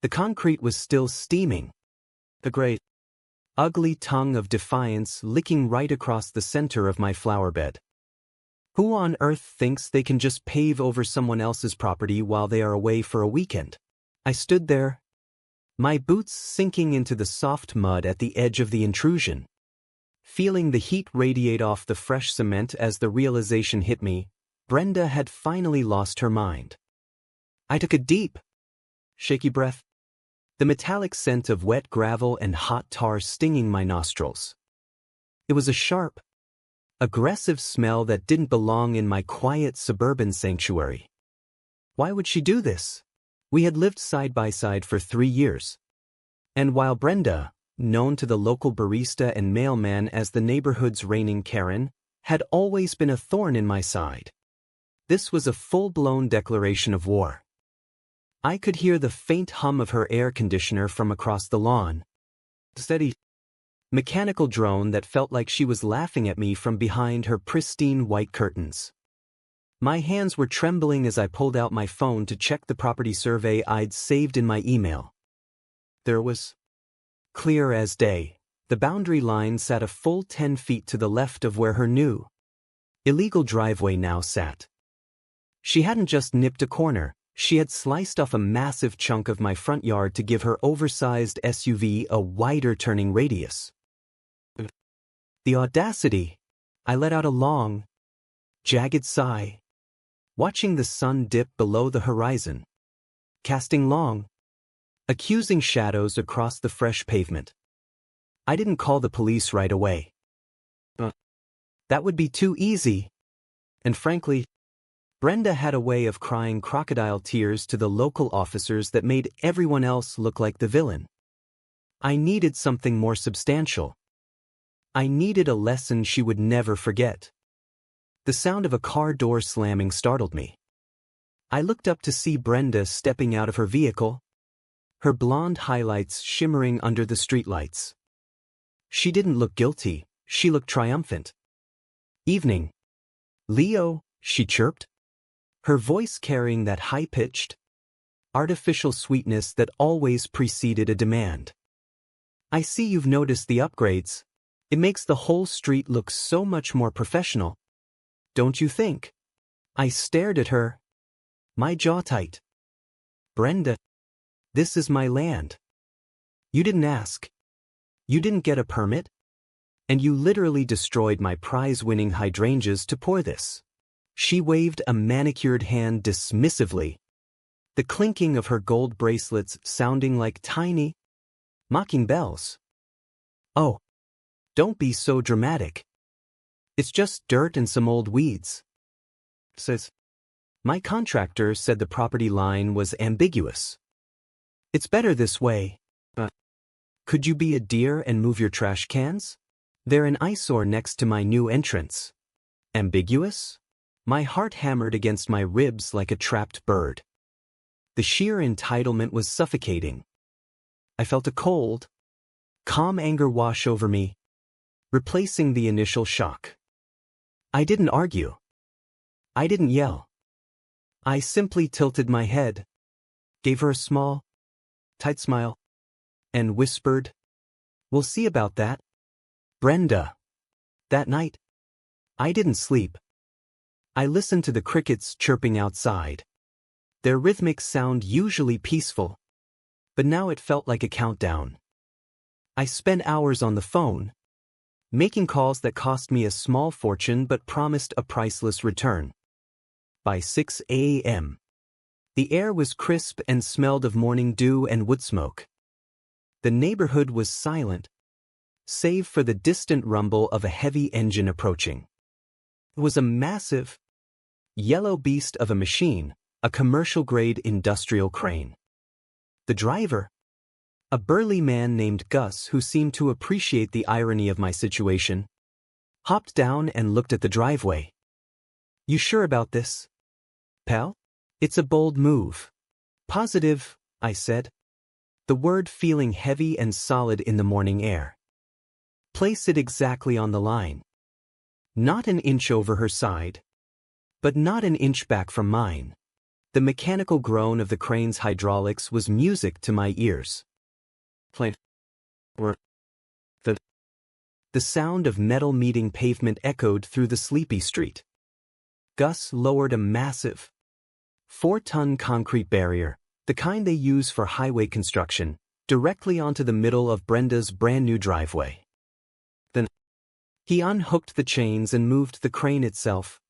The concrete was still steaming. A great, ugly tongue of defiance licking right across the center of my flower bed. Who on earth thinks they can just pave over someone else's property while they are away for a weekend? I stood there, my boots sinking into the soft mud at the edge of the intrusion, feeling the heat radiate off the fresh cement as the realization hit me. Brenda had finally lost her mind. I took a deep, shaky breath, the metallic scent of wet gravel and hot tar stinging my nostrils. It was a sharp, aggressive smell that didn't belong in my quiet suburban sanctuary. Why would she do this? We had lived side by side for 3 years. And while Brenda, known to the local barista and mailman as the neighborhood's reigning Karen, had always been a thorn in my side, this was a full-blown declaration of war. I could hear the faint hum of her air conditioner from across the lawn, the steady, mechanical drone that felt like she was laughing at me from behind her pristine white curtains. My hands were trembling as I pulled out my phone to check the property survey I'd saved in my email. There was, clear as day, the boundary line sat a full 10 feet to the left of where her new, illegal driveway now sat. She hadn't just nipped a corner, she had sliced off a massive chunk of my front yard to give her oversized SUV a wider turning radius. The audacity! I let out a long, jagged sigh, watching the sun dip below the horizon, casting long, accusing shadows across the fresh pavement. I didn't call the police right away. That would be too easy. And frankly, Brenda had a way of crying crocodile tears to the local officers that made everyone else look like the villain. I needed something more substantial. I needed a lesson she would never forget. The sound of a car door slamming startled me. I looked up to see Brenda stepping out of her vehicle, her blonde highlights shimmering under the streetlights. She didn't look guilty, she looked triumphant. "Evening, Leo," she chirped, her voice carrying that high-pitched, artificial sweetness that always preceded a demand. "I see you've noticed the upgrades. It makes the whole street look so much more professional. Don't you think?" I stared at her, my jaw tight. "Brenda, this is my land. You didn't ask. You didn't get a permit. And you literally destroyed my prize-winning hydrangeas to pour this." She waved a manicured hand dismissively, the clinking of her gold bracelets sounding like tiny, mocking bells. "Oh, don't be so dramatic. It's just dirt and some old weeds." Says, "My contractor said the property line was ambiguous. It's better this way. Could you be a deer and move your trash cans? They're an eyesore next to my new entrance." Ambiguous? My heart hammered against my ribs like a trapped bird. The sheer entitlement was suffocating. I felt a cold, calm anger wash over me, replacing the initial shock. I didn't argue. I didn't yell. I simply tilted my head, gave her a small, tight smile, and whispered, "We'll see about that, Brenda." That night, I didn't sleep. I listened to the crickets chirping outside. Their rhythmic sound usually peaceful, but now it felt like a countdown. I spent hours on the phone, making calls that cost me a small fortune but promised a priceless return. By 6 a.m., the air was crisp and smelled of morning dew and wood smoke. The neighborhood was silent, save for the distant rumble of a heavy engine approaching. It was a massive, yellow beast of a machine, a commercial-grade industrial crane. The driver, a burly man named Gus who seemed to appreciate the irony of my situation, hopped down and looked at the driveway. "You sure about this, pal? It's a bold move." "Positive," I said, the word feeling heavy and solid in the morning air. "Place it exactly on the line. Not an inch over her side, but not an inch back from mine." The mechanical groan of the crane's hydraulics was music to my ears. The sound of metal meeting pavement echoed through the sleepy street. Gus lowered a massive 4-ton concrete barrier, the kind they use for highway construction, directly onto the middle of Brenda's brand-new driveway. Then, he unhooked the chains and moved the crane itself,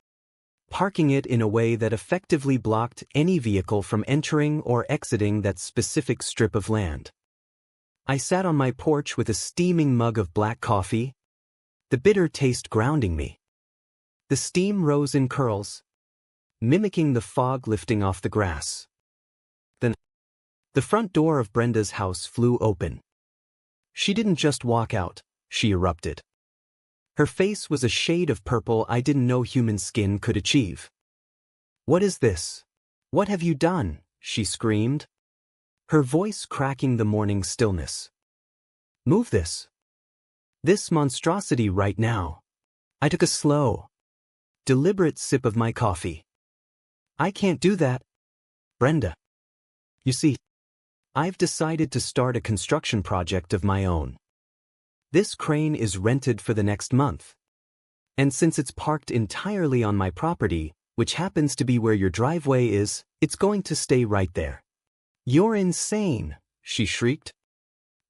parking it in a way that effectively blocked any vehicle from entering or exiting that specific strip of land. I sat on my porch with a steaming mug of black coffee, the bitter taste grounding me. The steam rose in curls, mimicking the fog lifting off the grass. Then, the front door of Brenda's house flew open. She didn't just walk out, she erupted. Her face was a shade of purple I didn't know human skin could achieve. "What is this? What have you done?" she screamed, her voice cracking the morning stillness. "Move this monstrosity right now." I took a slow, deliberate sip of my coffee. "I can't do that, Brenda. You see, I've decided to start a construction project of my own. This crane is rented for the next month. And since it's parked entirely on my property, which happens to be where your driveway is, it's going to stay right there." "You're insane," she shrieked,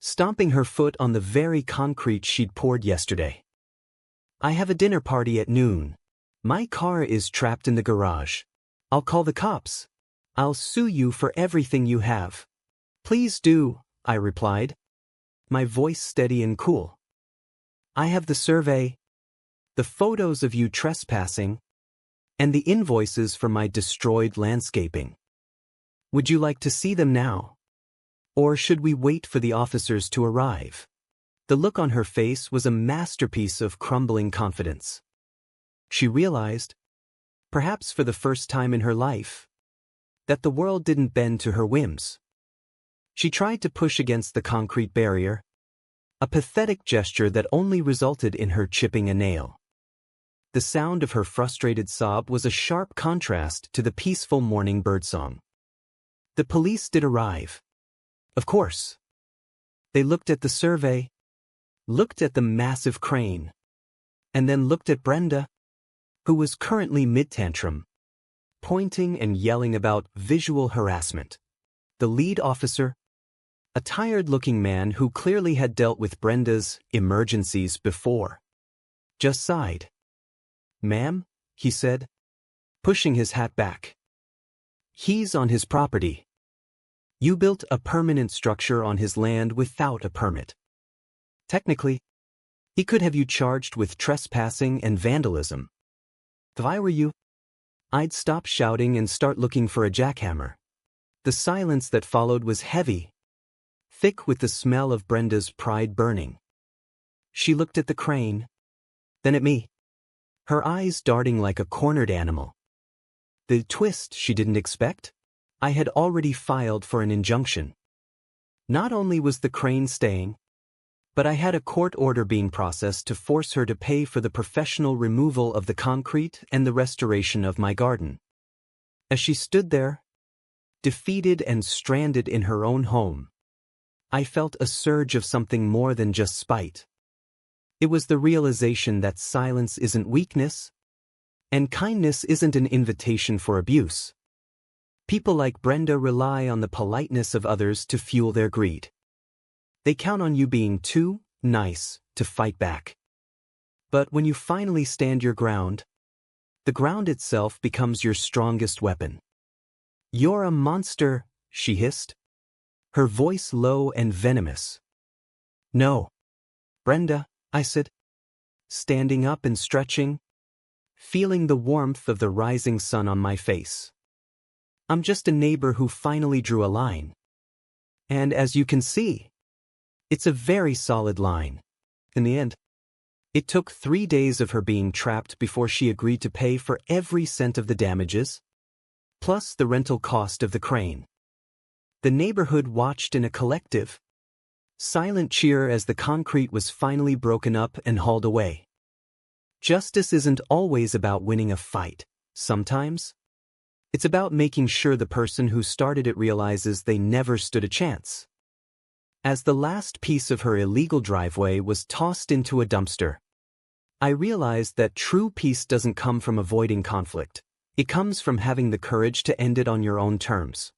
stomping her foot on the very concrete she'd poured yesterday. "I have a dinner party at noon. My car is trapped in the garage. I'll call the cops. I'll sue you for everything you have." "Please do," I replied, my voice steady and cool. "I have the survey, the photos of you trespassing, and the invoices for my destroyed landscaping. Would you like to see them now? Or should we wait for the officers to arrive?" The look on her face was a masterpiece of crumbling confidence. She realized, perhaps for the first time in her life, that the world didn't bend to her whims. She tried to push against the concrete barrier, a pathetic gesture that only resulted in her chipping a nail. The sound of her frustrated sob was a sharp contrast to the peaceful morning birdsong. The police did arrive. Of course. They looked at the survey, looked at the massive crane, and then looked at Brenda, who was currently mid-tantrum, pointing and yelling about visual harassment. The lead officer, a tired-looking man who clearly had dealt with Brenda's emergencies before, just sighed. "Ma'am," he said, pushing his hat back. "He's on his property. You built a permanent structure on his land without a permit. Technically, he could have you charged with trespassing and vandalism. If I were you, I'd stop shouting and start looking for a jackhammer." The silence that followed was heavy, thick with the smell of Brenda's pride burning. She looked at the crane, then at me, her eyes darting like a cornered animal. The twist she didn't expect? I had already filed for an injunction. Not only was the crane staying, but I had a court order being processed to force her to pay for the professional removal of the concrete and the restoration of my garden. As she stood there, defeated and stranded in her own home, I felt a surge of something more than just spite. It was the realization that silence isn't weakness, and kindness isn't an invitation for abuse. People like Brenda rely on the politeness of others to fuel their greed. They count on you being too nice to fight back. But when you finally stand your ground, the ground itself becomes your strongest weapon. "You're a monster," she hissed, her voice low and venomous. "No, Brenda," I said, standing up and stretching, feeling the warmth of the rising sun on my face. "I'm just a neighbor who finally drew a line. And as you can see, it's a very solid line." In the end, it took 3 days of her being trapped before she agreed to pay for every cent of the damages, plus the rental cost of the crane. The neighborhood watched in a collective, silent cheer as the concrete was finally broken up and hauled away. Justice isn't always about winning a fight. Sometimes, It's about making sure the person who started it realizes they never stood a chance. As the last piece of her illegal driveway was tossed into a dumpster, I realized that true peace doesn't come from avoiding conflict. It comes from having the courage to end it on your own terms.